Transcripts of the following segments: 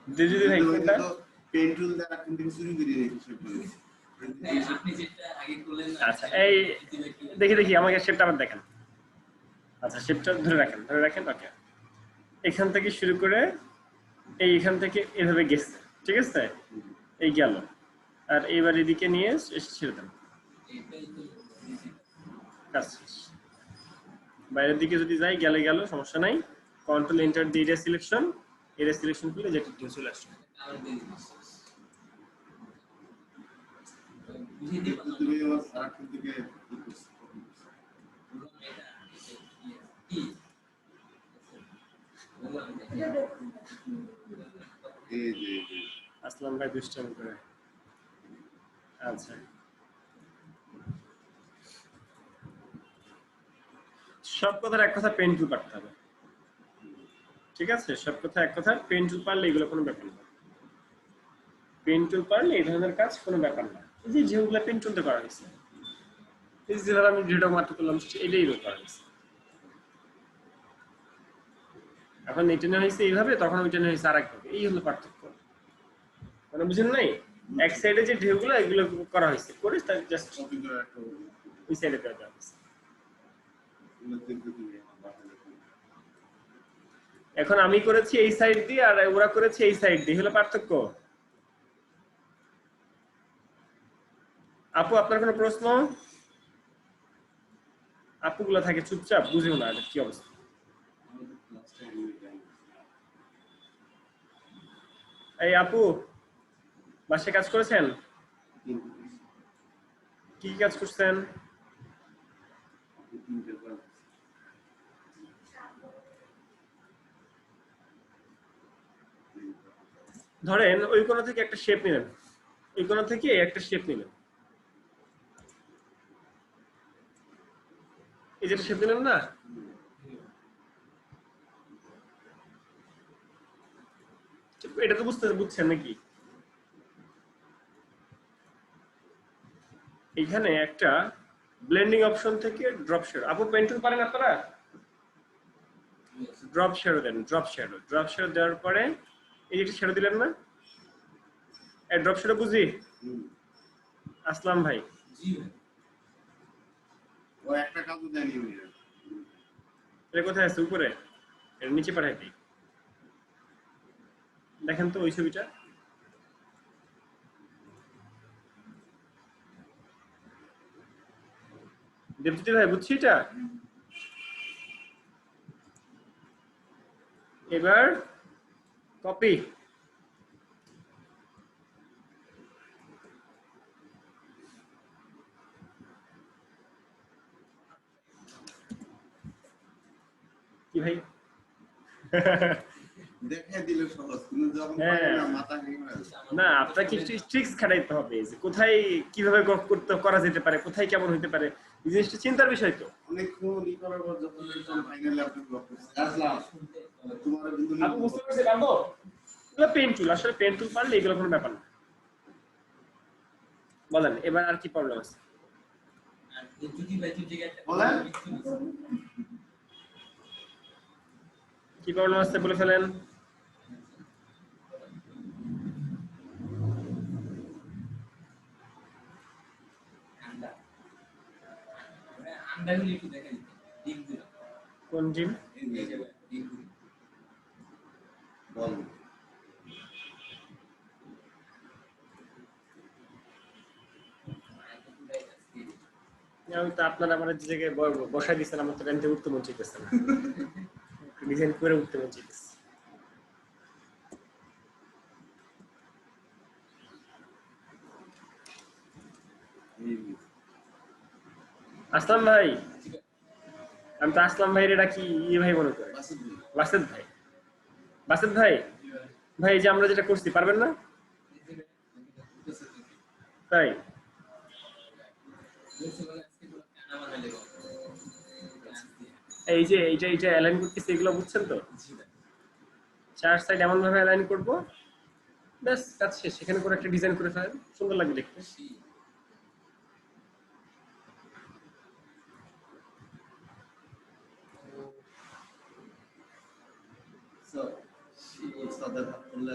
Digital ভাই কোনটা pen tool দ্বারা কিন্তু শুরু করে রেখেছি আচ্ছা এই দেখি আমাকে শেপটা আবার দেখেন আচ্ছা শেপটা ধরে রাখেন ওকে এখান থেকে শুরু করে এইখান থেকে এভাবে গেছে ঠিক আছে এই গেল আর এইবার এদিকে নিয়ে এসে ছেড়ে দেন কাজ শেষ বাইরের দিকে যদি যাই গেল সমস্যা নাই কন্ট্রোল এন্টার দিয়ে এরিয়া সিলেকশন করলে যেটা চলে আসবে তুমি আমার সারাক্ষণ থেকে আসলাম ভাই দুষ্টামি করে আচ্ছা সব কথার এক কথা পেন টুল পারতে হবে ঠিক আছে সব কথা এক কথা পেন টুল পারলে এগুলো কোনো ব্যাপার না পেন টুল পারলে এই ধরনের কাজ কোনো ব্যাপার না এই যে যেগুলো পেন টুলতে করা হয়েছে এই যেভাবে আমি ভিডিও মাত্র করলাম এটাই করা হয়েছে এখন এটা নেওয়া হয়েছে এইভাবে তখন ওইটা নেওয়া হয়েছে আরেকভাবে এই হলো পার্থক্য মানে বুঝেন নাই এক সাইডে যে ঢেউগুলো এগুলো করা হয়েছে করে তার জাস্ট ওই সাইডে দেওয়া হয়েছে এখন আমি করেছি এই সাইড দিয়ে আর ওরা করেছে এই সাইড দিয়ে হলো পার্থক্য আপু আপনার কোনো প্রশ্ন আপুগুলো থাকে চুপচাপ বুঝেও না কি অবস্থা এই আপু বাসায় কাজ করেছেন কি কাজ করছেন ধরেন ওই কোণ থেকে একটা শেপ নিলেন এই কোণ থেকে একটা শেপ নিলেন এই যেটা শেপ নিলেন না এটা তো বুঝছেন নাকি এখানে একটা ব্লেন্ডিং অপশন থেকে ড্রপ শ্যাডো আপু পেন টুল পারেন আপনারা ড্রপ শ্যাডো দেন ড্রপ শ্যাডো দেওয়ার পরে এই যেটা শ্যাডো দিলেন না এই ড্রপ শ্যাডো বুঝি আসলাম ভাই জি ভাই ও একটা কাজও দেয়নি এটা কোথায় আছে উপরে এর নিচে পাঠাই দিই দেখেন তো ওই ছবিটা দেবজিৎ ভাই বুঝছি এটা এবার কপি কি ভাই দেখাই দিলে সহজ কিন্তু যখন পারে না মাথা ভেঙে যায় না আপনাকে একটু ট্রিক্স খাটাইতে হবে যে কোথায় কিভাবে করা যেতে পারে কোথায় কেমন হতে পারে জিনিসটা চিন্তার বিষয় তো অনেকক্ষণ করার পর যখন ফাইনালি আপনি ব্লক করছেন আসলাম তোমার কিন্তু আপনি বুঝতে পারছেন পারবো এগুলো পেন টুল আসলে পেন টুল পারলে এগুলো কোনো ব্যাপার না বলেন এবার আর কি প্রবলেম আছে কি প্রবলেম আছে বলে ফেলেন কোন জিম বল আমি তো আপনারা আমার যে জায়গায় বসাই দিচ্ছেন আমার তো রেন্টে উঠতে মন চাইতেছে না ডিজাইন করে উঠতে মন চাইতেছে আসলাম ভাই আমি তো আসলাম ভাই এটা কি ইয়ে ভাই মনে করে বাসেদ ভাই ভাই যে আমরা যেটা করছি পারবেন না তাই এই যে এইটা অ্যালাইন করতেছি এগুলো বুঝছেন তো চার সাইড এমন ভাবে অ্যালাইন করব ব্যাস কাজ শেষ সেখানে করে একটা ডিজাইন করে ফেলেন সুন্দর লাগবে দেখতে বলে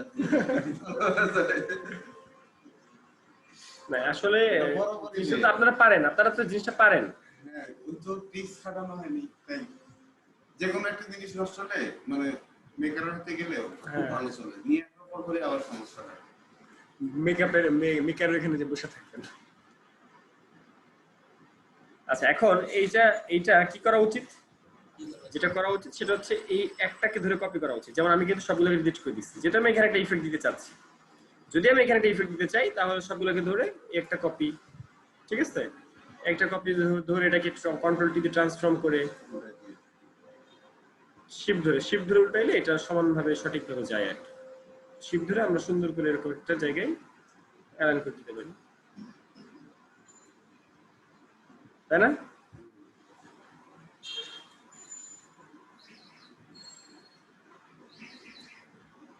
না আসলে বরাবরই কিছু তো আপনারা পারেন, আপনারা তো জিনিসটা পারেন। হ্যাঁ তো টিক্স খাটানো হয়নি তাই যে কোনো একটা জিনিস নষ্ট হলে মানে মেকারের হাতে গেলে খুব ভালো চলে, নিয়ে আসার পর করে আবার সমস্যা হয়। মেকার এখানে যে বসে থাকবেন। আচ্ছা এখন এইটা কি করা উচিত? যেটা করা উচিত সেটা হচ্ছে এই একটাকে ধরে কপি করা উচিত। যেমন আমি কিন্তু সবগুলোকে ডিলিট করে দিচ্ছি, যেটা আমি এখানে একটা ইফেক্ট দিতে চাচ্ছি। যদি আমি এখানে একটা ইফেক্ট দিতে চাই তাহলে সবগুলোকে ধরে একটা কপি, ঠিক আছে, একটা কপি ধরে এটাকে কন্ট্রোল টি দিয়ে ট্রান্সফর্ম করে শিফট ধরে উল্টাইলে এটা সমানভাবে সঠিকভাবে যায় আর কি। শিফট ধরে আমরা সুন্দর করে এরকম একটা জায়গায় অ্যালাইন করে দিতে পারি, তাই না?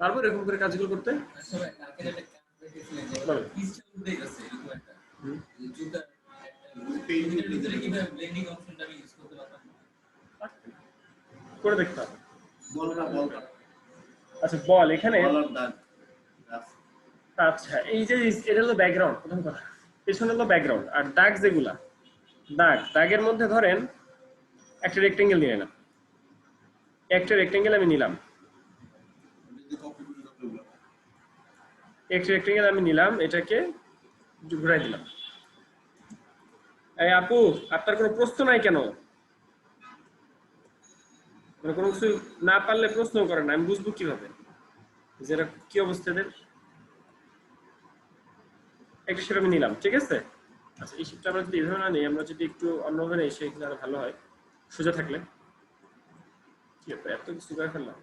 তারপর এরকম করে কাজগুলো করতে করে দেখতে হবে। আচ্ছা বল এখানে, আচ্ছা এই যে এটা হলো ব্যাকগ্রাউন্ড, প্রথম কথা পেছনে হলো ব্যাকগ্রাউন্ড। আর দাগ যেগুলা দাগের মধ্যে ধরেন একটা রেক্টেঙ্গেল নিয়ে নিলাম, একটা রেক্টেঙ্গেল আমি নিলাম, একটা রেক্টেঙ্গেল আমি নিলাম, এটাকে ঘুরাই দিলাম। এই আপু আপনার কোনো প্রশ্ন নাই কেন? মানে কোনো কিছু না পারলে প্রশ্ন করেন না, আমি বুঝবো কিভাবে যেটা কি অবস্থা এদের। একটা সেটা আমি নিলাম, ঠিক আছে। আচ্ছা এই শিপটা আমরা যদি এভাবে না নিই, আমরা যদি একটু অন্যভাবে নিই সেক্ষেত্রে আরো ভালো হয়, সোজা থাকলে। কি ব্যাপার এত কিছু করে ফেললাম?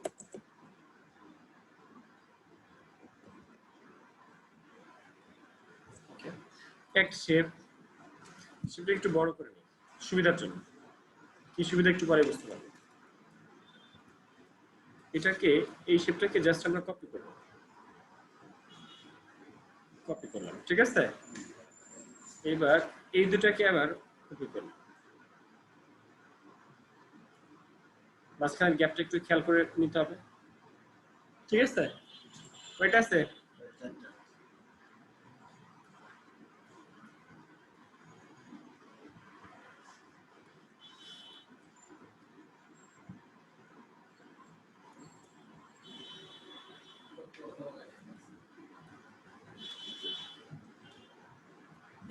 একটা শেপটা একটু বড় করে নিই সুবিধার জন্য, কি সুবিধা একটু পরে বুঝতে পারবো। এটাকে এই শেপটাকে জাস্ট আমরা কপি করলাম, ঠিক আছে। এবার এই দুটাকে আবার কপি করলাম, মাঝখানের গ্যাপটা একটু খেয়াল করে নিতে হবে, ঠিক আছে। কয়টা আছে?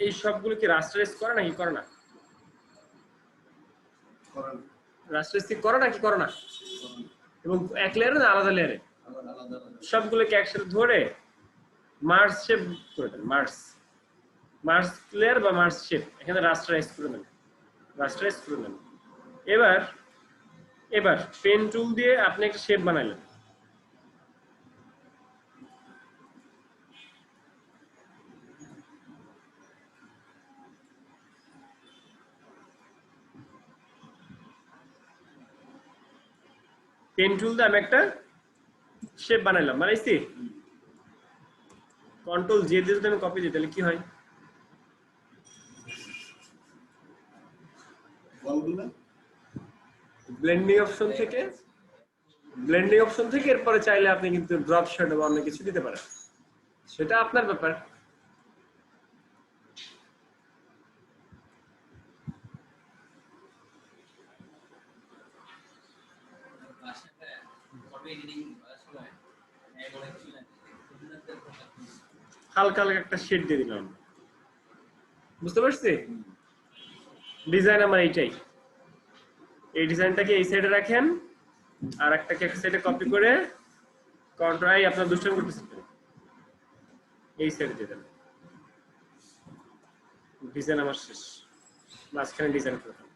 এই সবগুলো কি রাস্টারাইজ করে নাকি করে না? রাস্টারাইজ কি করে নাকি করে না? এবং এক লেয়ারে না আলাদা লেয়ারে? সবগুলোকে একসাথে ধরে মার্জ শেপ করে দেন, মার্জ লেয়ার বা মার্জ শেপ, এখানে রাস্টারাইজ করে দেন, এবার পেন টুল দিয়ে আপনি একটা শেপ বানাইলেন। পেন টুল দিয়ে আমি একটা শেপ বানাইছি। কন্ট্রোল জে দিয়ে যদি আমি কপি দিই তাহলে কি হয়? ব্লেন্ডিং অপশন থেকে এরপরে চাইলে আপনি কিন্তু ড্রপ শ্যাডো বা অন্য কিছু দিতে পারেন, সেটা আপনার ব্যাপার। হালকা একটা শেড দিয়ে দিলাম, বুঝতে পারছি। ডিজাইন আমার এইটাই, এই ডিজাইনটাকে এই সাইডে রাখেন, আর একটাকে এক সাইডে কপি করে কন্ট্রোল আপনার দুষ্টামি করতেছেন, এই সাইডে দিয়ে দেন। ডিজাইন আমার শেষ, মাঝখানে ডিজাইন করে দেন।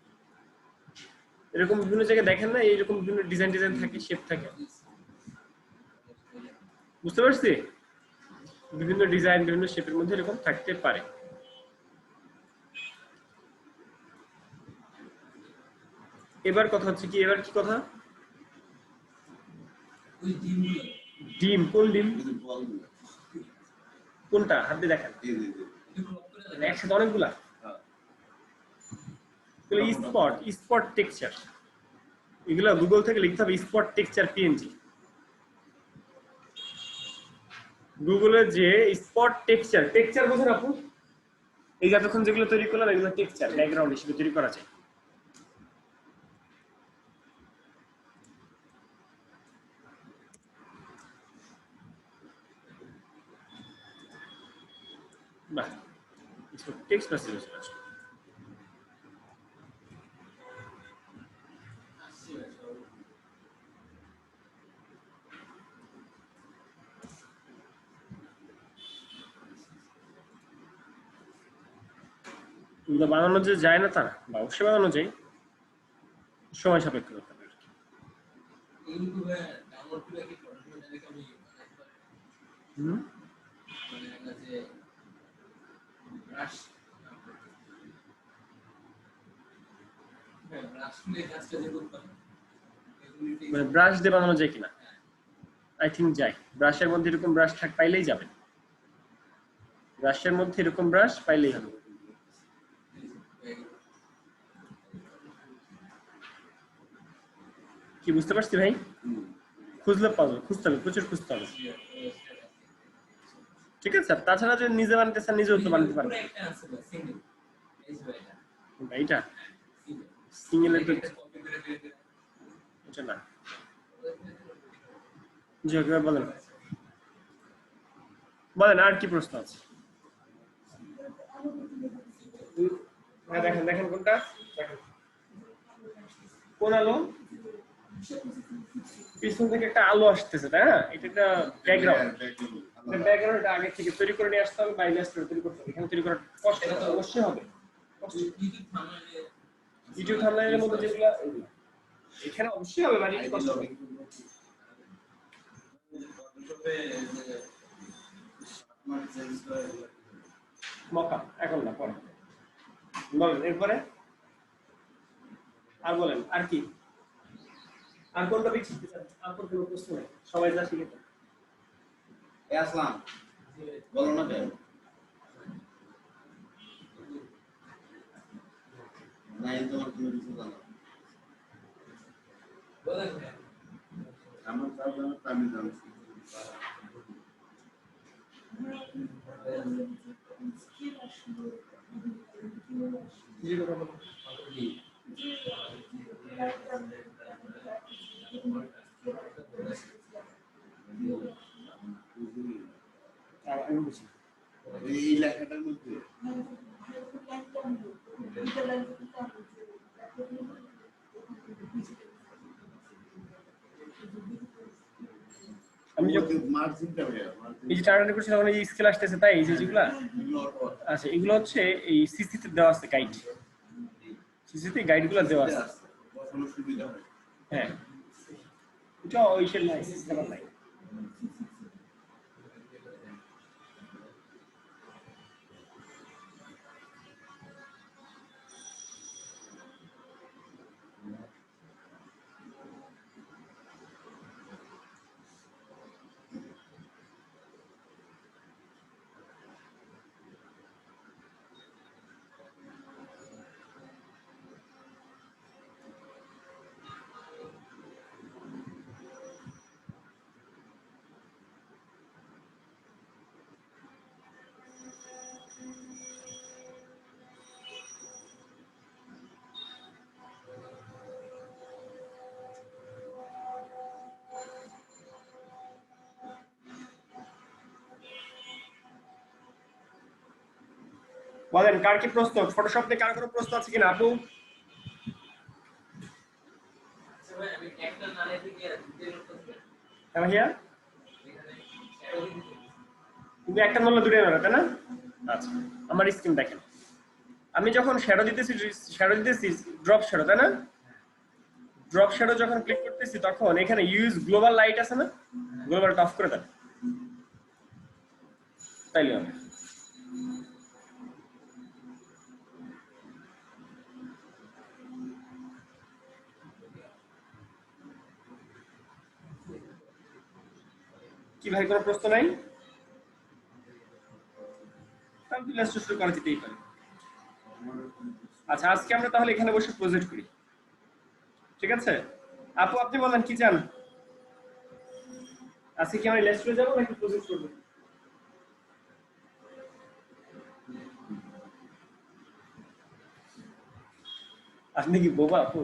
এরকম বিভিন্ন জায়গায় দেখেন না, এইরকম বিভিন্ন ডিজাইন থাকে, শেপ থাকে, বুঝতে পারছি। বিভিন্ন ডিজাইন বিভিন্ন শেপের মধ্যে এরকম থাকতে পারে। এবার কথা হচ্ছে কি, এবার কি কথা? ডিম, কোন ডিম? কোনটা হাত দিয়ে দেখেন, একসাথে অনেকগুলা। স্পট টেক্সচার, এগুলো গুগল থেকে লিখতে হবে, স্পট টেক্সচার পিএনজি। গুগলে যে স্পট টেক্সচার, টেক্সচার বোঝেন আপু? এই যে এতক্ষণ যেগুলো তৈরি করলাম এগুলো টেক্সচার, ব্যাকগ্রাউন্ড হিসেবে তৈরি করা যায়। বাহ, টেক্সট মেসেজ আসলে এগুলো বানানো যে যায় না তা না, বা অবশ্যই বানানো যায়, সময় সাপেক্ষ করতে হবে। মানে ব্রাশ দিয়ে বানানো যায় কিনা? আই থিঙ্ক যায়। ব্রাশের মধ্যে এরকম ব্রাশ পাইলেই যাবে, ব্রাশের মধ্যে এরকম ব্রাশ পাইলেই হবে। কি বুঝতে পারছি ভাই? খুঁজলে পাবো, খুঁজতে হবে, প্রচুর খুঁজতে হবে। ঠিক আছে, তাছাড়া যদি নিজে বানাতে চান নিজেও তো বানাতে পারবেন। এইটা সিঙ্গেলের তো এটা না। জি একবার বলেন, বলেন আর কি প্রশ্ন আছে? হ্যাঁ দেখেন, দেখেন কোনটা, দেখেন কোন আলো? পিছন থেকে একটা আলো আসতেছে, তাই না? এটা একটা ব্যাকগ্রাউন্ড, ব্যাকগ্রাউন্ড এটা আগে থেকে তৈরি করে নিয়ে আসতে হবে, বাইরে আসতে তৈরি করতে হবে। এখানে তৈরি করা কষ্ট অবশ্যই হবে। ইউটিউব থাম্বনেইলের মধ্যে যেগুলো এখানে অবশ্যই হবে, মানে একটু কষ্ট হবে। মকা এখন না, পরে বলেন। এরপরে আর বলেন, আর কি, আর কোন টপিক শিখতে চান? আর কোন প্রশ্ন নেই, সবাই যা শিখে আসলাম বলো না কেন? নাই তোমার কোনো কিছু জানো? আমার সব জানো, আমি জানছি। এই লেখাটার মধ্যে আমি যে মার্জিনটা এই যে টার্গেট করছি তখন এই স্কেল আসতেছে, তাই এই যে যেগুলা আচ্ছা এগুলো হচ্ছে এই সিসিতে দেওয়া আছে গাইড, সিসিতে গাইডগুলো দেওয়া আছে। হ্যাঁ এটা ওইসব নাই, সিস্টেম নাই। বলেন কার কি প্রশ্ন? ফটোশপ নিয়ে কার কোনো প্রশ্ন আছে কিনা আপু? হ্যাঁ ভাইয়া, তুমি একটা নলে দুটো নেবে, তাই না? আচ্ছা আমার স্ক্রিন দেখেন, আমি যখন শ্যাডো দিতেছি ড্রপ শ্যাডো, তাই না? ড্রপ শ্যাডো যখন ক্লিক করতেছি তখন এখানে ইউজ গ্লোবাল লাইট আছে না, গ্লোবালটা অফ করে দেন, তাইলে হবে। কি ভাই কোনো প্রশ্ন নাই? তাহলে শুরু করা যেতেই পারে। আচ্ছা আজকে আমরা তাহলে এখানে বসে প্রজেক্ট করি, ঠিক আছে? আপু আপনি বলেন কি চান, আজকে কি আমরা লেসটে যাবো নাকি প্রজেক্ট করবো? আপনি কি বোবা আপু?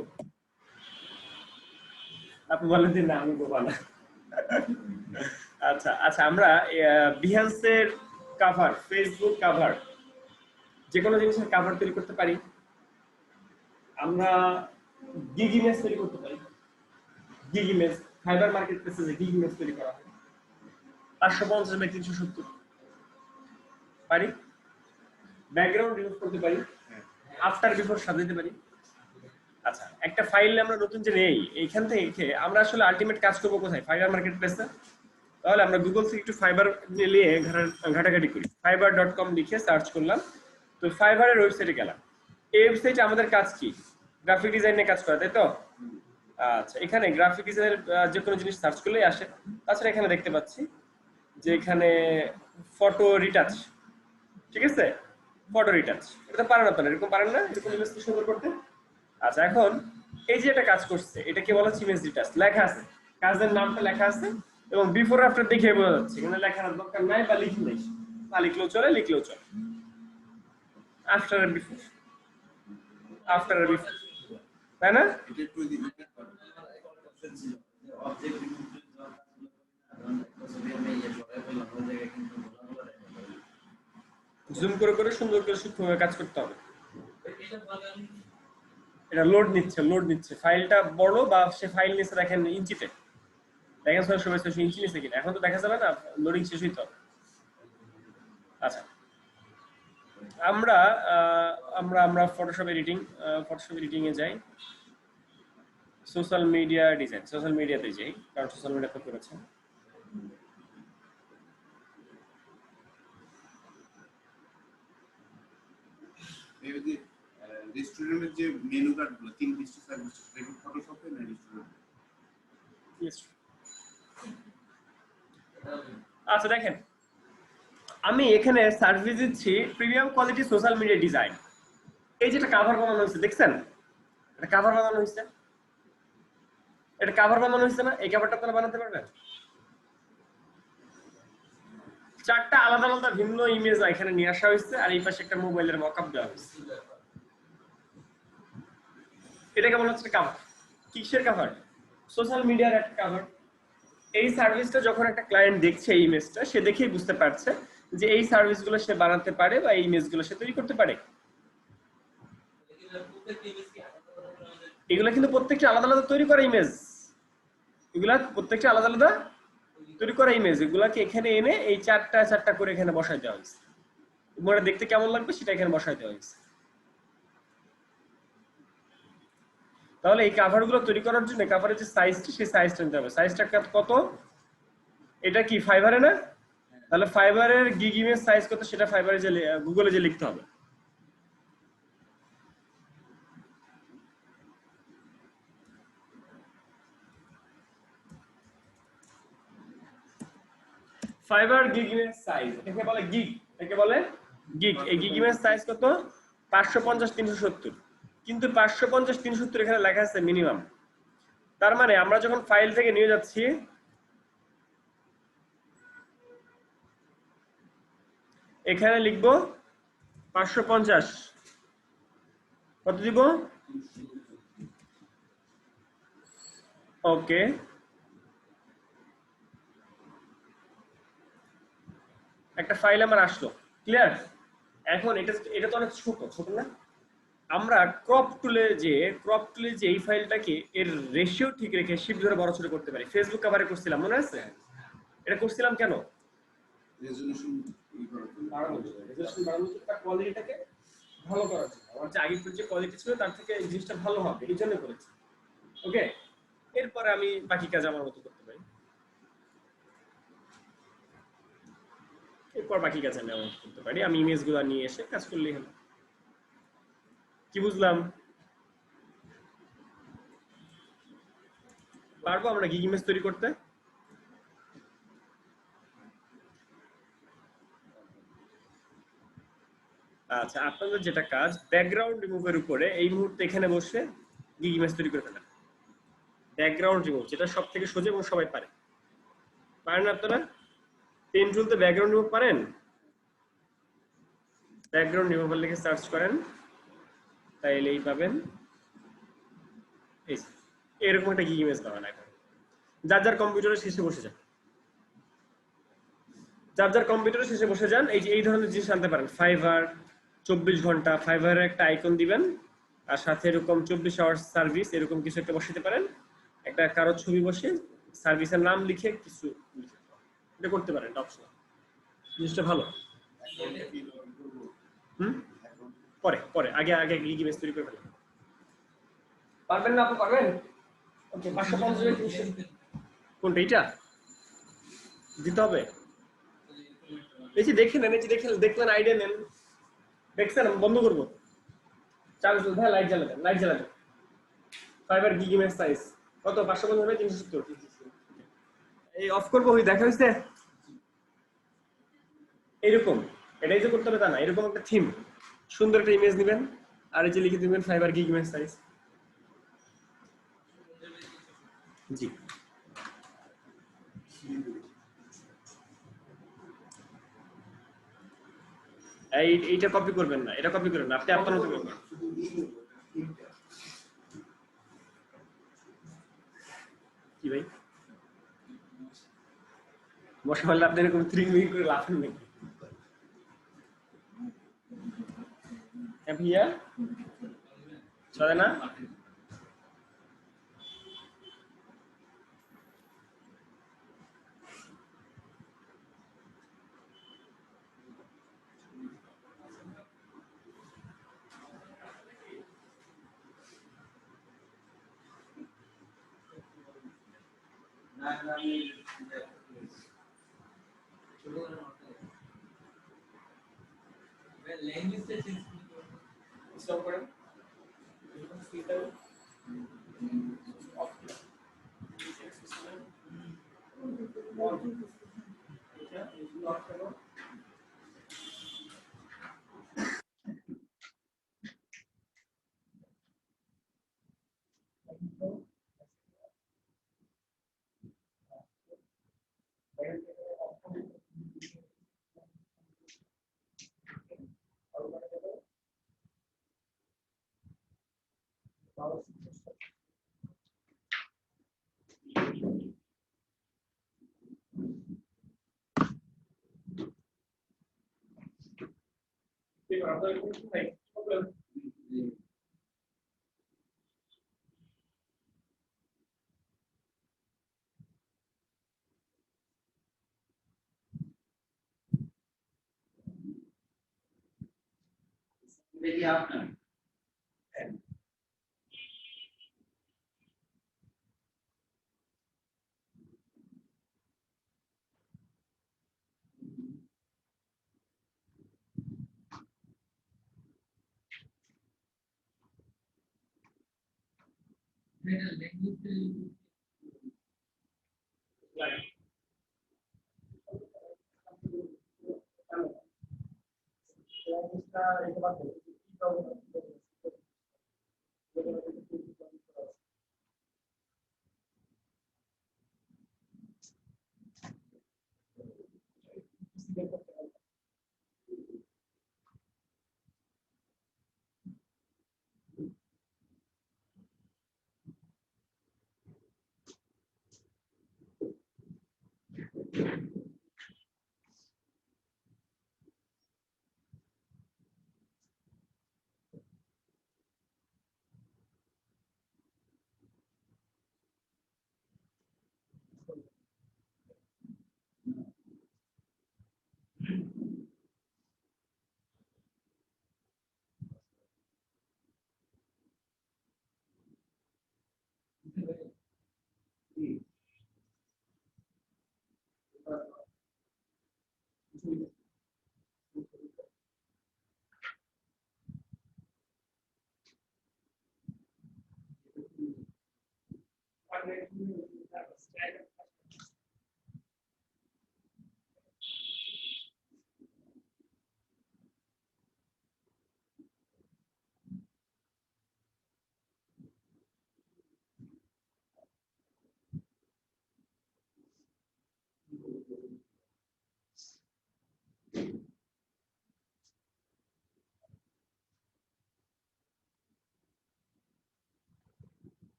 আপু বলেন যে না আমি বোবা না। আচ্ছা আচ্ছা, আমরা বিহান্সের কাভার, ফেসবুক কাভার, যে কোনো জিনিসের কাভার তৈরি করতে পারি। আমরা গিগ ইমেজ তৈরি করতে পারি। গিগ ইমেজ ফাইবার মার্কেট প্লেসে যে গিগ ইমেজ তৈরি করা হয় 550 বাই 370 পারি। ব্যাকগ্রাউন্ড রিমুভ করতে পারি, আফটার বিফোর সাজাতে পারি। আচ্ছা, একটা ফাইল আমরা নতুন যে নেই, এইখান থেকে আমরা আসলে আলটিমেট কাজ করবো কোথায়? ফাইবার মার্কেট প্লেসে। তাহলে আমরা গুগল থেকে একটু ফাইবার নিয়ে ঘাটাঘাটি করি। fiverr.com লিখে সার্চ করলাম, তো ফাইবারের ওয়েবসাইটে গেলাম। এই ওয়েবসাইটে আমাদের কাজ কি? গ্রাফিক ডিজাইন নিয়ে কাজ করা, তাই তো? আচ্ছা, এখানে গ্রাফিক ডিজাইনের যে কোনো জিনিস সার্চ করলেই আসে। তাছাড়া এখানে দেখতে পাচ্ছি যে এখানে ফটো রিটাচ, ঠিক আছে? ফটো রিটাচ এটা তো পারেন আপনারা, এরকম পারেন না? এরকম ইমেজ সুন্দর করতে। আচ্ছা, এখন এই যে এটা কাজ করছে, এটা কি বলা হচ্ছে ইমেজ রিটাচ, লেখা আছে, কাজের নামটা লেখা আছে এবং বিফোর আফটার দেখে বোঝা যাচ্ছে। এখানে লেখার দরকার নাই বা লিখি নাই, না লিখলেও চলে, লিখলেও চলে। আফটার আর বিফোর, আফটার আর বিফোর, তাই না? এটা একটু জুম করে করে সুন্দর করে সূক্ষ্মভাবে কাজ করতে হবে। এটা লোড নিচ্ছে ফাইলটা বড়, বা সে ফাইল নিচ্ছে দেখেন ইঞ্চিতে, দেখেন 600 ইঞ্চি নিচ্ছে কিনা, এখন তো দেখা যাবে না, লোডিং শেষ হইতে হবে। আচ্ছা, আমরা আমরা আমরা ফটোশপ এডিটিং এ যাই, সোশ্যাল মিডিয়া ডিজাইন, সোশ্যাল মিডিয়াতে যাই, কারণ সোশ্যাল মিডিয়াতে করেছেন। রেস্টুরেন্টের যে মেনু কার্ডগুলো 3 পৃষ্ঠা 4 পৃষ্ঠা সেটা ফটোশপে না রেস্টুরেন্ট? আচ্ছা দেখেন, আমি এখানে সার্ভিস দিচ্ছি premium quality social media design. এই যেটা কাভার বানানো হয়েছে দেখছেন, এটা কাভার বানানো হয়েছে, এটা কাভার বানানো হয়েছে না? এই কাভারটা আপনারা বানাতে পারবেন? 4টা আলাদা আলাদা ভিন্ন ইমেজ এখানে নিয়ে আসা হয়েছে, আর এই পাশে একটা মোবাইলের মকআপ দেওয়া হয়েছে। এটাকে বলা হচ্ছে কাভার। কিসের কাভার? সোশ্যাল মিডিয়ার একটা কাভার। এই সার্ভিসটা যখন একটা ক্লায়েন্ট দেখছে এই ইমেজটা, সে দেখেই বুঝতে পারছে যে এই সার্ভিসগুলো সে বানাতে পারে বা এই ইমেজগুলো সে তৈরি করতে পারে। এগুলো কিন্তু প্রত্যেকটা আলাদা আলাদা তৈরি করা ইমেজ, এগুলা প্রত্যেকটা আলাদা আলাদা তৈরি করা ইমেজ। এগুলাকে এখানে এনে এই 4টা করে এখানে বসাই দেওয়া হয়েছে। তোমরা দেখতে কেমন লাগবে সেটা এখানে বসাই দেওয়া হয়েছে। তাহলে এই কাভারগুলো তৈরি করার জন্য কাভারের যে সাইজটা, সেই সাইজটা নিতে হবে। সাইজটা কত? এটা কি ফাইবারে না? তাহলে ফাইবারের গিগ ইমেজ সাইজ কত সেটা ফাইবারে যে গুগলে যে লিখতে হবে। ফাইবার গিগ ইমেজ সাইজ, এটাকে বলে গিগ, এটাকে বলে গিগ। এই গিগ ইমেজ সাইজ কত? 550 370। কিন্তু 550 370 এখানে লেখা আছে মিনিমাম। তার মানে আমরা যখন ফাইল থেকে নিয়ে যাচ্ছি, এখানে লিখবো 550, কত দিব? ওকে, একটা ফাইল আমার আসলো, ক্লিয়ার? এখন এটা তো অনেক ছোট না? আমরা ক্রপ টুলে যে এই ফাইলটাকে এর রেশিও ঠিক রেখে শিফট ধরে বড় ছোট করতে পারি। ফেসবুক কভারে করছিলাম, মনে আছে? এটা করছিলাম কেন? রেজোলিউশন বাড়ানোর জন্য, রেজোলিউশন বাড়ানোর জন্য, তার কোয়ালিটিটাকে ভালো করার জন্য। আমার যে আগের যে কোয়ালিটি ছিল তার থেকে এই জিনিসটা ভালো হবে, এই জন্য করেছি। ওকে, এরপরে আমি বাকি কাজ আমার মতো করতে পারি। এরপর বাকি কাজ আমি আমার মতো করতে পারি। আমি ইমেজগুলো নিয়ে এসে কাজ করলেই হলো। কি বুঝলাম? পারবো আমরা গিগ ইমেজ তৈরি করতে? আচ্ছা, আপনাদের যেটা কাজ, ব্যাকগ্রাউন্ড রিমুভের উপরে এই মুহূর্তে এখানে বসে গিগ ইমেজ তৈরি করে ফেলেন। ব্যাকগ্রাউন্ড রিমুভ, যেটা সব থেকে সোজা এবং সবাই পারে। পারেন আপনারা? পেন টুলতে ব্যাকগ্রাউন্ড রিমুভ পারেন? ব্যাকগ্রাউন্ড রিমুভার লিখে সার্চ করেন, তাইলেই পাবেন। এই যে, এরকম একটা গিগ ইমেজ দেওয়া এখন যার যার কম্পিউটারের শেষে বসে যান, যার যার কম্পিউটারের শেষে বসে যান, এই যে এই ধরনের জিনিস আনতে পারেন। ফাইবার 24 ঘন্টা, ফাইবারের একটা আইকন দিবেন, আর সাথে এরকম 24 আওয়ার্স সার্ভিস এরকম কিছু একটা বসাতে পারেন, একটা কারো ছবি বসে সার্ভিসের নাম লিখে কিছু লিখে এটা করতে পারেন, এটা অপশনাল। জিনিসটা ভালো। অ্যাকাউন্টে কি লগ ইন করবো? হুম, অ্যাকাউন্ট পরে পরে আগে আগে গিগ ইমেজ তৈরি করে ফেলেন। পারবেন না আপনি? পারবেন? ওকে, 550 কোনটা এইটা দিতে হবে? এই যে দেখে নেন, এই যে দেখলেন, আইডিয়া নেন। দেখছেন? আমি বন্ধ করবো, চার্জ ভাই, লাইট জ্বালাবেন, লাইট জ্বালাবেন। ফাইবার গিগ ইমেজ সাইজ কত? 550 370। এই অফ করবো, ওই দেখা হয়েছে এইরকম। এটাই যে করতে হবে তা না, এরকম একটা থিম, সুন্দর একটা ইমেজ নেবেন, আর এই যে লিখে দিবেন ফাইবার গিগ ইমেজ সাইজ। জি, এইটা কপি করবেন না, এটা কপি করবেন না, আপনি আপনার মতো করবেন। শুধু নিয়ে নেবো, তিনটা। কি ভাই, বসে বললে আপনি এরকম 3 মিনিট করে লাফেন নাকি? হ্যাঁ ভাইয়া, চলে না? না, না, আমি স্টপ করেন। দেখি আপনার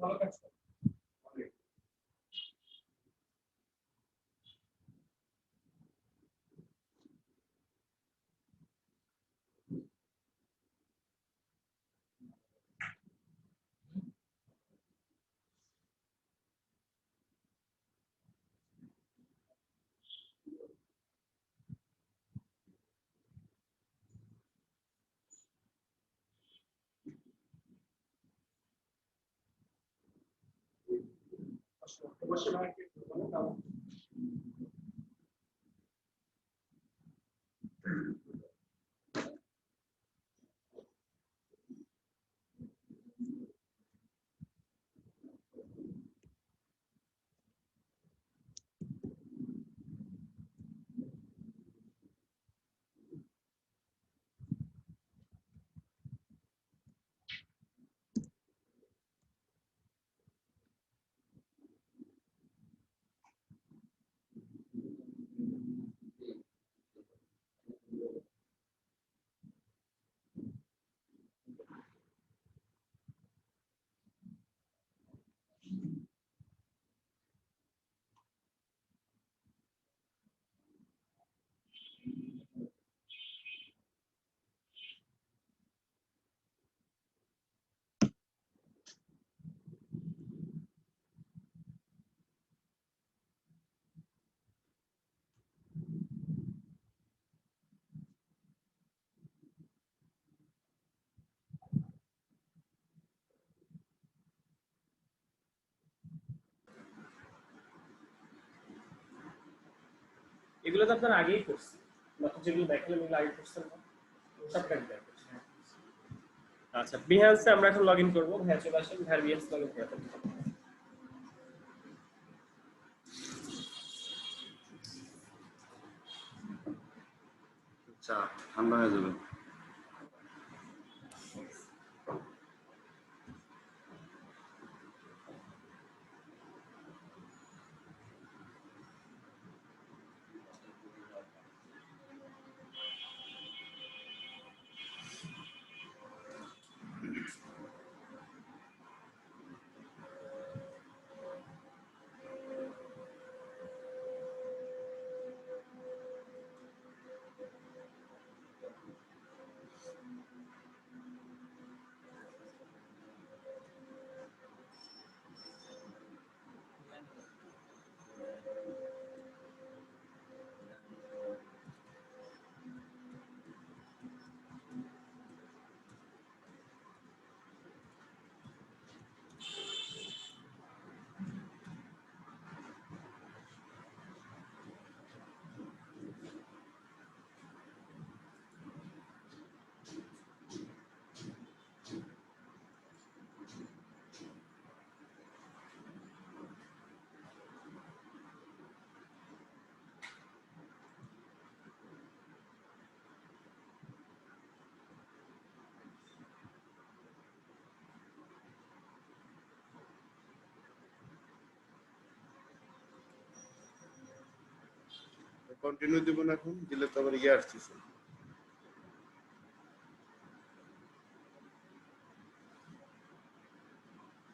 ভালো কাজ করে। অবশ্যই ভাই এগুলো তো আপনার আগেই করছি, মাত্র যেগুলো দেখালাম এগুলো আগে করছেন না, সব কাজ দেখ। আচ্ছা, বিহান্সে আমরা এখন লগ ইন করবো। ভাইয়া চলে আসেন, ভাইয়ার বিহান্স লগ ইন করতে। চা ঠান্ডা হয়ে যাবে। কন্টিনিউ দিব না, এখন দিলে তো আবার ইয়ে আসতেছে।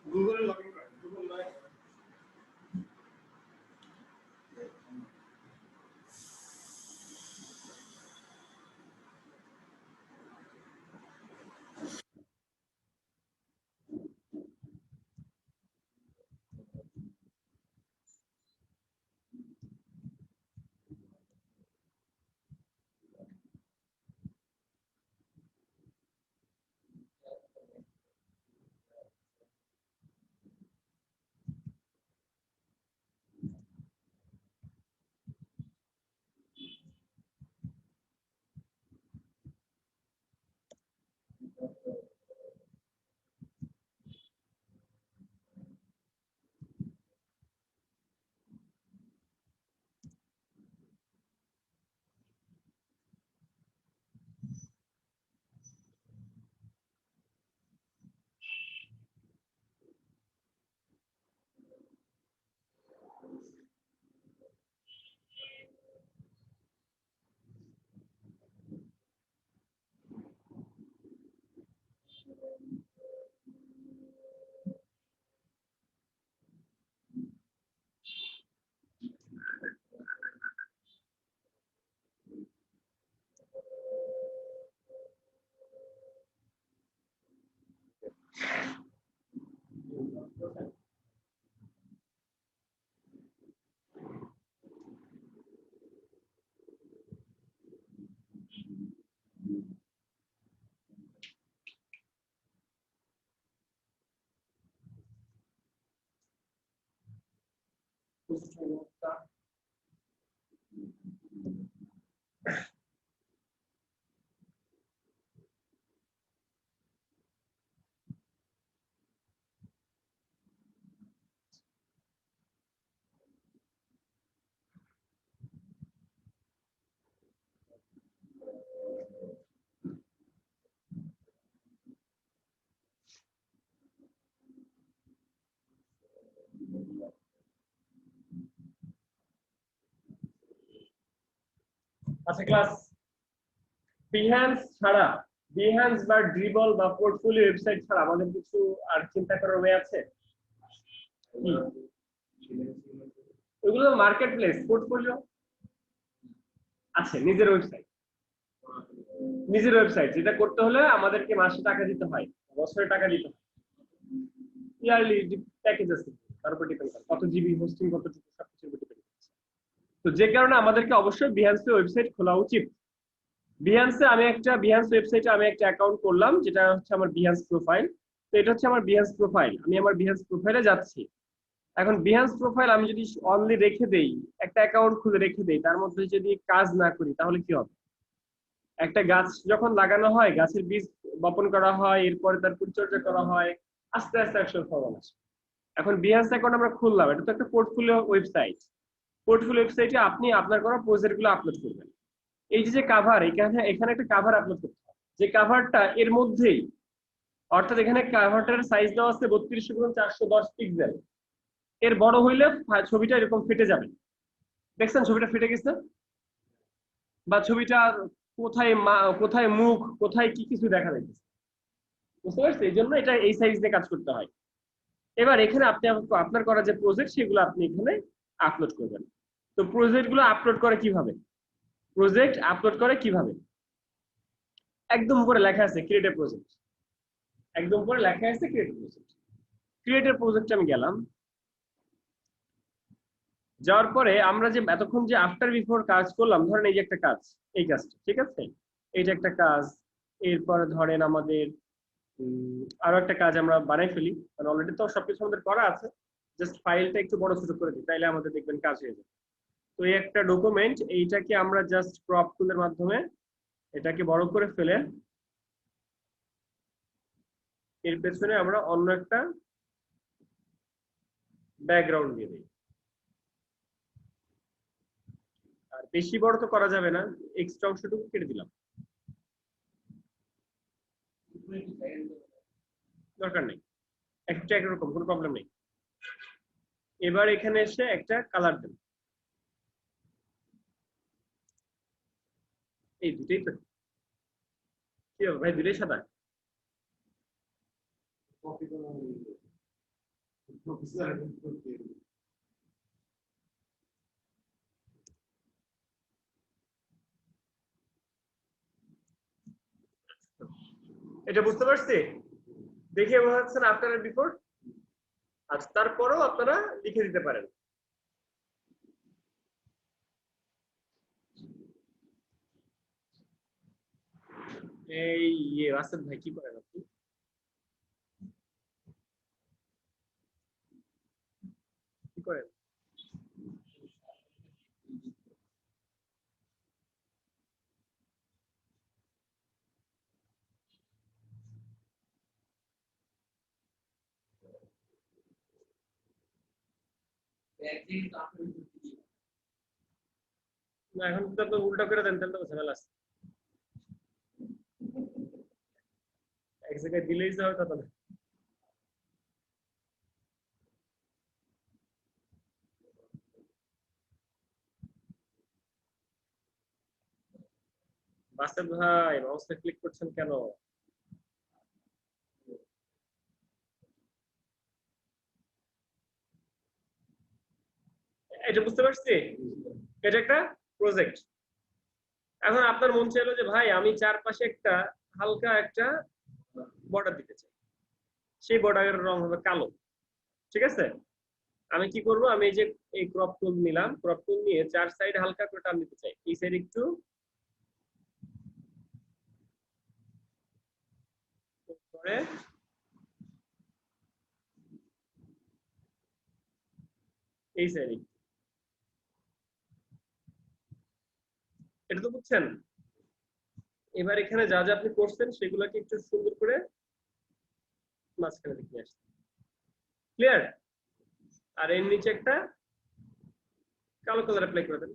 গুগলে লগ ইন করেন, গুগল নয়। আচ্ছা ক্লাস, বিহ্যান্স ছাড়া, বিহ্যান্স বা ড্রিবল বা পোর্টফোলিও ওয়েবসাইট ছাড়া আমাদের কিছু আর চিন্তা করার ওয়ে আছে? ওইগুলো মার্কেট প্লেস, পোর্টফোলিও আছে নিজের ওয়েবসাইট, নিজের ওয়েবসাইট যেটা করতে হলে আমাদেরকে মাসে টাকা দিতে হয়, বছরে টাকা দিতে হয়, ইয়ারলি প্যাকেজ আছে, তার উপর ডিপেন্ড করে কত জিবি হোস্টিং, কতটুকু সবকিছুর উপর ডিপেন্ড করছে। তো যে কারণে আমাদেরকে অবশ্যই বিহ্যান্সের ওয়েবসাইট খোলা উচিত। বিহ্যান্সে আমি একটা, বিহ্যান্স ওয়েবসাইটে আমি একটা অ্যাকাউন্ট করলাম, যেটা হচ্ছে আমার বিহ্যান্স প্রোফাইল। তো এটা হচ্ছে আমার বিহ্যান্স প্রোফাইল, আমি আমার বিহ্যান্স প্রোফাইলে যাচ্ছি। এখন বিহ্যান্স প্রোফাইল আমি যদি অনলি রেখে দেই, একটা অ্যাকাউন্ট খুলে রেখে দেই, তার মধ্যে যদি কাজ না করি তাহলে কি হবে? একটা গাছ যখন লাগানো হয়, গাছের বীজ বপন করা হয়, এরপরে তার পরিচর্যা করা হয়, আস্তে আস্তে একশো ফলন আসে। এখন বিহ্যান্স অ্যাকাউন্ট আমরা খুললাম, এটা তো একটা পোর্টফোলিও ওয়েবসাইট। পোর্টফোলিও ওয়েবসাইটে আপনি আপনার করা প্রজেক্ট গুলো আপলোড করবেন। এই যে কাভার, এখানে এখানে একটা কাভার আপলোড করতে হবে, যে কাভারটা এর মধ্যেই, অর্থাৎ এখানে কাভারটার সাইজ দেওয়া আছে 32x410 পিক্সেল। এর বড় হইলে ছবিটা এরকম ফেটে যাবে। দেখছেন ছবিটা ফেটে গেছে, বা ছবিটা কোথায় কোথায় মুখ, কোথায় কি কিছু দেখা যাচ্ছে, বুঝতে পারছি? এই জন্য এটা এই সাইজ দিয়ে কাজ করতে হয়। এবার এখানে আপনি আপনার করা যে প্রজেক্ট, সেগুলো আপনি এখানে আপলোড করবেন। তো প্রজেক্ট গুলো আপলোড করে কিভাবে? প্রজেক্ট আপলোড করে কিভাবে? একদম উপরে লেখা আছে ক্রিয়েট এ প্রজেক্ট, একদম উপরে লেখা আছে create a project. Create a প্রজেক্টে আমি গেলাম, যাওয়ার পরে আমরা যে এতক্ষণ যে আফটার বিফোর কাজ করলাম, ধরেন এই যে একটা কাজ, এই কাজটা ঠিক আছে, এইটা একটা কাজ। এরপরে ধরেন আমাদের আরো একটা কাজ আমরা বানাই ফেলি, কারণ অলরেডি তো সবকিছু আমাদের করা আছে, জাস্ট ফাইলটা একটু বড় ছোট করে দিই, তাইলে আমাদের দেখবেন কাজ হয়ে যাবে। তো এই একটা ডকুমেন্ট, এইটাকে আমরা জাস্ট ক্রপ টুলের মাধ্যমে এটাকে বড় করে ফেলে এর পেছনে আমরা অন্য একটা ব্যাকগ্রাউন্ড দিয়ে দিই। আর বেশি বড় তো করা যাবে না, এক্সট্রা অংশটুকু কেটে দিলাম, দরকার নেই, একটা একরকম, কোনো প্রবলেম নেই। এবার এখানে এসে একটা কালার দেন, এই দুটোই তো, কি হবে ভাই, দুটোই সাদা? এটা বুঝতে পারছি, দেখে বোঝা যাচ্ছে না আফটার এন্ড বিফোর? আচ্ছা, তারপরেও আপনারা লিখে দিতে পারেন। এই রাসেল ভাই কি করেন আপনি? কি করেন? না, এখন তো উল্টা করে দেন, তাহলে তো ঝামেলা আছে। এক জায়গায় দিলেই যে হয় তা তো না। রাসেল ভাই মাউসে ক্লিক করছেন কেন? এটা বুঝতে পারছি, এটা একটা প্রজেক্ট। এখন আপনার মন চাইলো যে ভাই আমি চারপাশে একটা হালকা একটা বর্ডার দিতে চাই, সেই বর্ডারের রং হবে কালো। ঠিক আছে, আমি কি করব, আমি এই যে এই ক্রপ টুল নিলাম, ক্রপ টুল নিয়ে চার সাইড হালকা করে টান দিতে চাই, এই সাইড একটু, করে এই সাইড, এটা তো বুঝছেন। এবার এখানে যা যা আপনি করছেন সেগুলোকে একটু সুন্দর করে মাঝখানে নিয়ে আসছেন, ক্লিয়ার। আর এর নিচে একটা কালো কালার অ্যাপ্লাই করে দেন।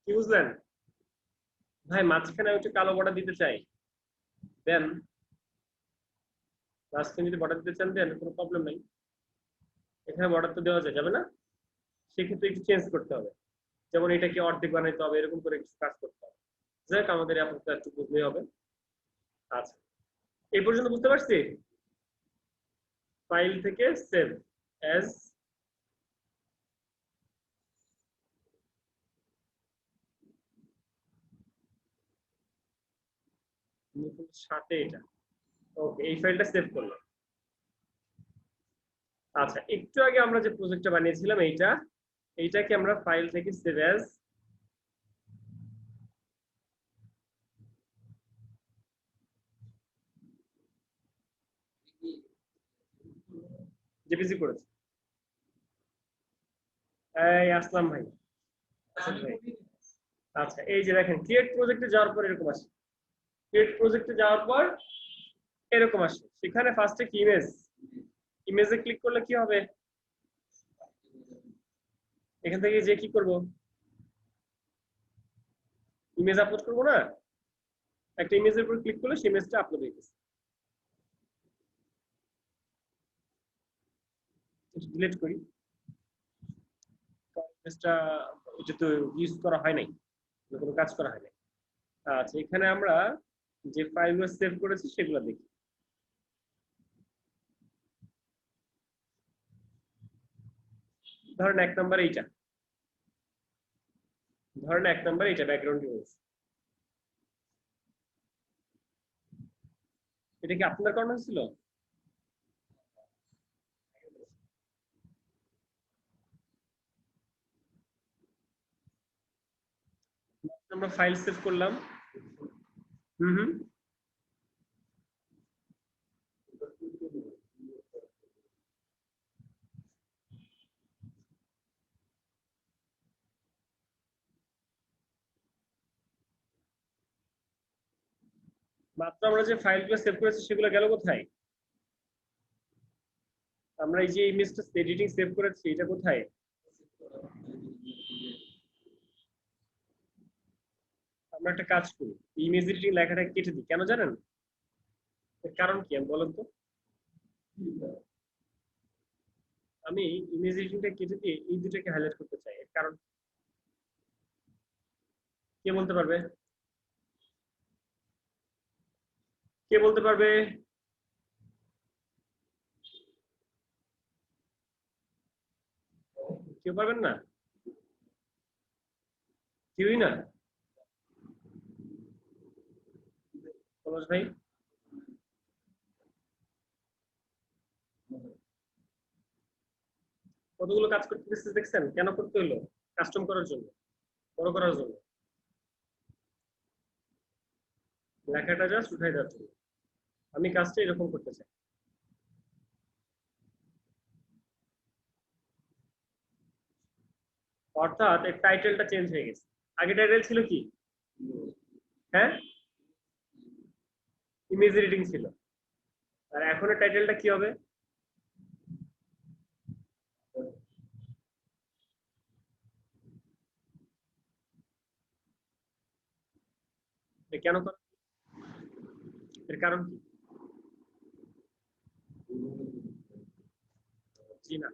কি বুঝলেন ভাই? মাঝখানে একটু কালো বর্ডার দিতে চাই, দেন। মাঝখানে যদি বর্ডার দিতে চান দেন, কোনো প্রবলেম নাই। এখানে বর্ডার তো দেওয়া যায়, যাবে না? সেক্ষেত্রে একটু চেঞ্জ করতে হবে, যেমন এটাকে অর্ধেক বানাইতে হবে, এরকম করে কিছু কাজ করতে হবে। যাক, আমাদের আপাতত একটু বুঝলেই হবে। আচ্ছা, এই পর্যন্ত বুঝতে পারছি। ফাইল থেকে সেভ অ্যাজ, সাথে এটা, ওকে, এই ফাইলটা সেভ করলাম। আচ্ছা, একটু আগে আমরা যে প্রজেক্টটা বানিয়েছিলাম এইটাকে আমরা ফাইল থেকে সেভ অ্যাজ জেপিজি করেছি। এই আসলাম ভাই, আসেন ভাই। আচ্ছা, এই যে দেখেন, ক্রিয়েট প্রজেক্টে যাওয়ার পর এরকম আসে, ক্রিয়েট প্রজেক্টে যাওয়ার পর এরকম আসে। সেখানে ফার্স্টে কি ইমেজ, ইমেজে ক্লিক করলে কি হবে, এখান থেকে যে কি করব, ইমেজ আপলোড করবো না, একটা ইমেজের উপর ক্লিক করলে সেই ইমেজটা আপলোড হয়ে গেছে। ডিলিট করি, ইমেজটা এটা তো ইউজ করা হয় নাই, কোনো কাজ করা হয় নাই। আচ্ছা, এখানে আমরা যে ফাইলগুলো সেভ করেছি সেগুলো দেখি। ধরেন এক নাম্বার এইটা, ধরেন এক নাম্বার এইটা ব্যাকগ্রাউন্ড ইমেজ, এটা কি আপনার করানো ছিল? আমরা ফাইল সেভ করলাম। হুম হুম, মাত্র আমরা যে ফাইলগুলো সেভ করেছি সেগুলো গেল কোথায়? আমরা এই যে ইমেজটা এডিটিং সেভ করেছি এটা কোথায়? আমরা একটা কাজ করি, ইমেজ এডিটিং লেখাটা কেটে দিই, কেন জানেন? এর কারণ কি আমি বলেন তো। আমি ইমেজ এডিটিংটা কেটে দিয়ে এই দুটাকে হাইলাইট করতে চাই, এর কারণ কে বলতে পারবে? কে বলতে পারবে? কেউ পারবেন না? কেউই না? পলাশ ভাই, কতগুলো কাজ করতে দিচ্ছে দেখছেন? কেন করতে হলো? কাস্টম করার জন্য, বড় করার জন্য, লেখাটা জাস্ট উঠাই দেওয়ার জন্য। আমি কাজটা এরকম করতে চাই। অর্থাৎ এর টাইটেলটা চেঞ্জ হয়ে গেছে। আগে টাইটেল ছিল কি? হ্যাঁ, ইমেজ এডিটিং ছিল। আর এখন টাইটেলটা কি হবে? কেন করে? এর কারণ কি? জি না,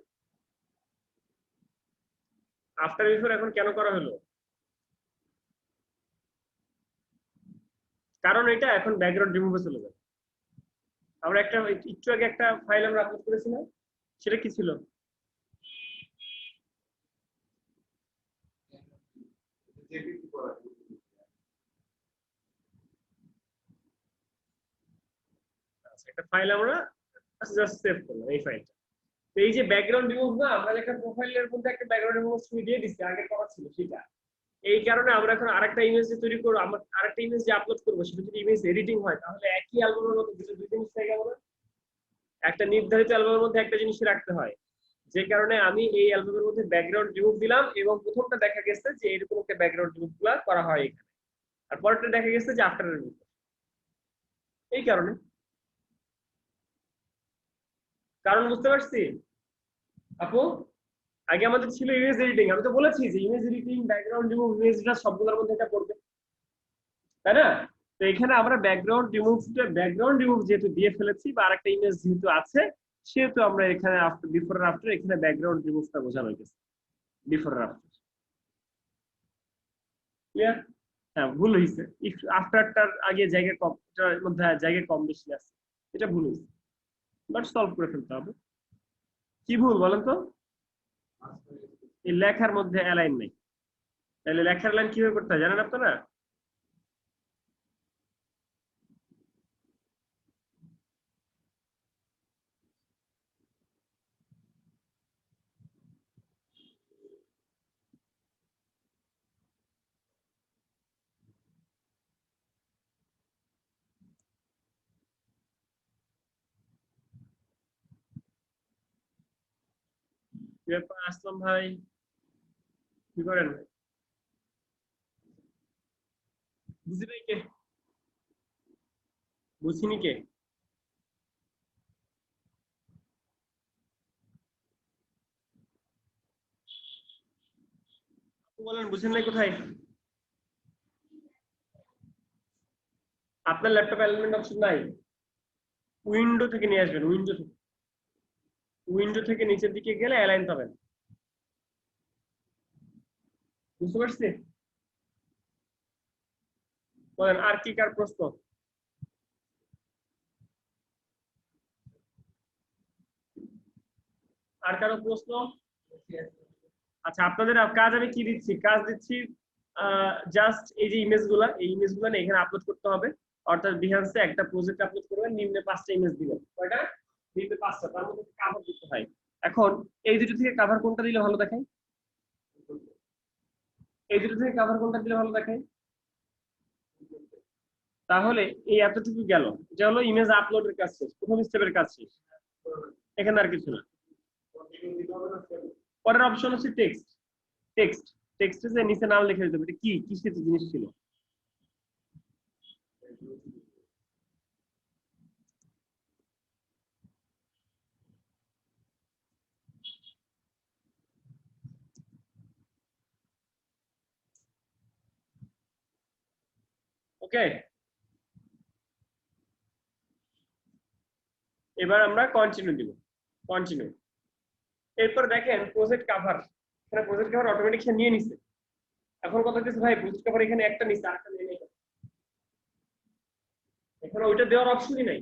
আফটার বিফোর এখন কেন করা হলো? কারণ এটা এখন ব্যাকগ্রাউন্ড রিমুভে চলে যাবে। আমরা একটা একটু আগে একটা ফাইল আমরা আপলোড করেছি না, সেটা কি ছিল? একটা ফাইল আমরা জাস্ট সেভ করলাম এই ফাইলটা। তো এই যে ব্যাকগ্রাউন্ড রিমুভ না, আমরা একটা প্রোফাইলের মধ্যে একটা ব্যাকগ্রাউন্ড রিমুভ শুরু দিয়ে দিচ্ছি, আগে করা ছিল সেটা। এই কারণে আমরা এখন আরেকটা ইমেজ তৈরি করবো, আমরা আরেকটা ইমেজ যে আপলোড করবো সেটা যদি ইমেজ এডিটিং হয় তাহলে একই অ্যালবামের মধ্যে দুই জিনিস থেকে গেল না। একটা নির্ধারিত অ্যালবামের মধ্যে একটা জিনিস রাখতে হয়, যে কারণে আমি এই অ্যালবামের মধ্যে ব্যাকগ্রাউন্ড রিমুভ দিলাম এবং প্রথমটা দেখা গেছে যে এরকম একটা ব্যাকগ্রাউন্ড রিমুভ করা হয় এখানে, আর পরেরটা দেখা গেছে যে আফটার রিমুভ। এই কারণে কারণ বুঝতে পারছি আপু? আগে আমাদের ছিল ইমেজ এডিটিং, আমি তো বলেছি যে ইমেজ এডিটিং, ব্যাকগ্রাউন্ড রিমুভ, ইমেজটা সবগুলোর মধ্যে এটা পড়বে, তাই না? তো এখানে আমরা ব্যাকগ্রাউন্ড রিমুভ যেহেতু দিয়ে ফেলেছি বা আরেকটা ইমেজ যেহেতু আছে, সেহেতু আমরা এখানে আফটার, বিফোর আর আফটার, এখানে ব্যাকগ্রাউন্ড রিমুভটা বোঝানো হয়েছে, বিফোর আর আফটার। ক্লিয়ার? হ্যাঁ, ভুল হয়েছে, ইফ আফটারটার আগে জায়গা কম, এটার মধ্যে জায়গা কম বেশি আছে, এটা ভুল হয়েছে, বাট সলভ করে ফেলতে হবে। কি ভুল বলেন তো? এই লেখার মধ্যে অ্যালাইন নেই, তাহলে লেখার লাইন কিভাবে করতে হয় জানেন আপনারা? কি ব্যাপার আসলাম ভাই, কি করেন? বুঝি নাই কে? বুঝিনি কে? বলেন বুঝেন নাই কোথায়? আপনার ল্যাপটপ অ্যালাইনমেন্ট অপশন নাই? উইন্ডো থেকে নিয়ে আসবেন, উইন্ডো থেকে নিচের দিকে গেলে অ্যালাইন পাবেন। বুঝতে পারছি? বলেন আর কি কার প্রশ্ন? আর কারো প্রশ্ন? আচ্ছা, আপনাদের কাজ আমি কি দিচ্ছি? কাজ দিচ্ছি জাস্ট এই যে ইমেজগুলা, এই ইমেজগুলো না এখানে আপলোড করতে হবে। অর্থাৎ বিহান্সে একটা প্রজেক্ট আপলোড করবেন, নিম্নে 5টা ইমেজ দিবেন। কয়টা? নিম্নে 5টা, তার মধ্যে কভার দিতে হয়। এখন এই দুটো থেকে কভার কোনটা দিলে ভালো দেখায়? এই দুটো থেকে কভার কোনটা দিলে ভালো দেখায়? তাহলে এই এতটুকু গেল, এটা হলো ইমেজ আপলোডের কাজ শেষ, প্রথম স্টেপের কাজ শেষ, এখানে আর কিছু না। পরের অপশন হচ্ছে টেক্সট। টেক্সট টেক্সটে যে নিচে নাম লিখে দিতে হবে, এটা কি কিসের জিনিস ছিল? ওকে, এবার আমরা কন্টিনিউ দিব, কন্টিনিউ। এরপর দেখেন প্রজেক্ট কভার, এখানে প্রজেক্ট কভার অটোমেটিক সে নিয়ে নিছে। এখন কথা হচ্ছে ভাই প্রজেক্ট কভার এখানে একটা নিচ্ছে, আরেকটা নিয়ে নেই, এখানে ওইটা দেওয়ার অপশনই নাই।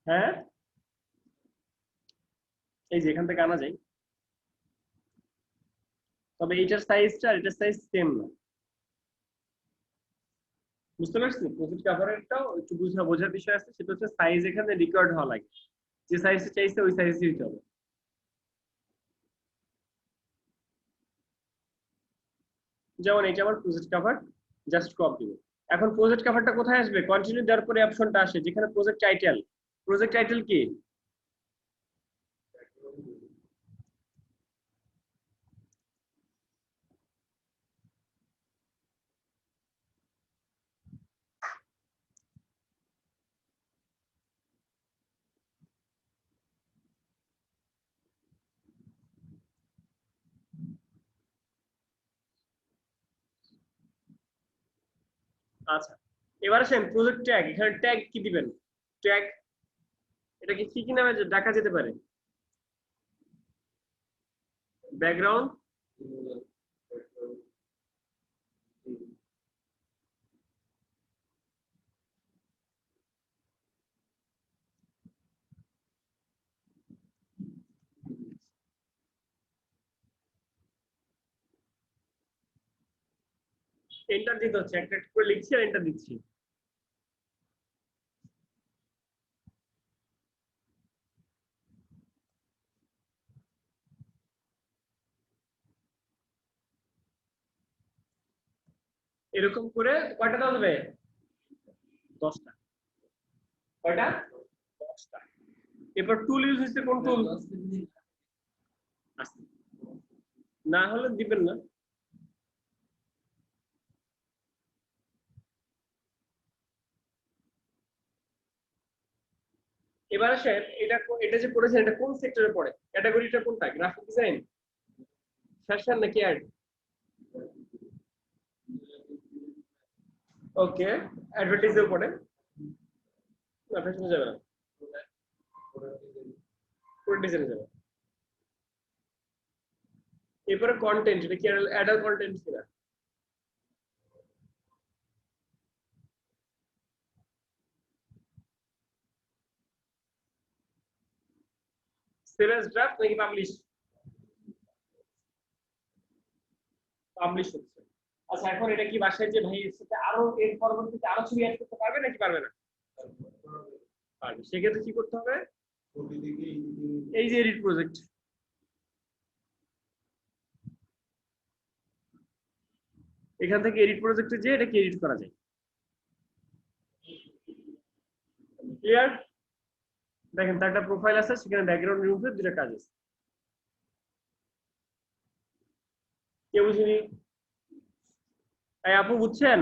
হ্যাঁ, এই যে এখান থেকে আনা যায়, তবে এইটার সাইজটা আর এটার সাইজ সেম না। বুঝতে পারছি? প্রজেক্ট কভারেরটাও একটু বোঝার বিষয় আছে, সেটা হচ্ছে সাইজ এখানে রিকোয়ার্ড হওয়া লাগে, যে সাইজটা চাইছে ওই সাইজই হইতে হবে। যেমন এটা আমার প্রজেক্ট কভার, জাস্ট ক্রপ দিব। এখন প্রজেক্ট কভারটা কোথায় আসবে? কন্টিনিউ দেওয়ার পরে অপশনটা আসে যেখানে প্রজেক্ট টাইটেল। প্রজেক্ট টাইটেল কি? আচ্ছা, এবার আসেন প্রজেক্ট ট্যাগ। এখানে ট্যাগ কি দিবেন? ট্যাগ এটাকে কি কি নামে ডাকা যেতে পারে? ব্যাকগ্রাউন্ড, এন্টার দিতে হচ্ছে, একটা একটা করে লিখছি আর এন্টার দিচ্ছি। এরকম করে কয়টা দেওয়া যাবে? 10টা। কয়টা? 10টা। এরপর টুল ইউজ হচ্ছে কোন টুল? না হলে দিবেন না। এবার আসেন, এটা যে করেছেন এটা কোন সেক্টরে পড়ে? ক্যাটাগরিটা কোনটা? গ্রাফিক ডিজাইন, ফ্যাশন নাকি অ্যাড? ওকে, অ্যাডভার্টাইজেও পড়ে না, ফ্যাশনে যাবে না, পুরো ডিজাইনে যাবে। এরপরে কন্টেন্ট, এটা কি অ্যাডাল্ট কন্টেন্ট কিনা? সেভ অ্যাজ ড্রাফট নাকি পাবলিশ? পাবলিশ হচ্ছে। আচ্ছা, এখন এটা কি বাসায় যে ভাই এর সাথে আরো এর পরবর্তীতে আরো ছবি অ্যাড করতে পারবে নাকি পারবে না? পারবে। সেক্ষেত্রে কি করতে হবে? এই যে এডিট প্রজেক্ট, এখান থেকে এডিট প্রজেক্টে যে এটাকে এডিট করা যায়। ক্লিয়ার? দেখেন তার একটা প্রোফাইল আছে, সেখানে ব্যাকগ্রাউন্ড রিমুভের দুটো কাজ আছে। কেউ বুঝিনি? আপু বুঝছেন?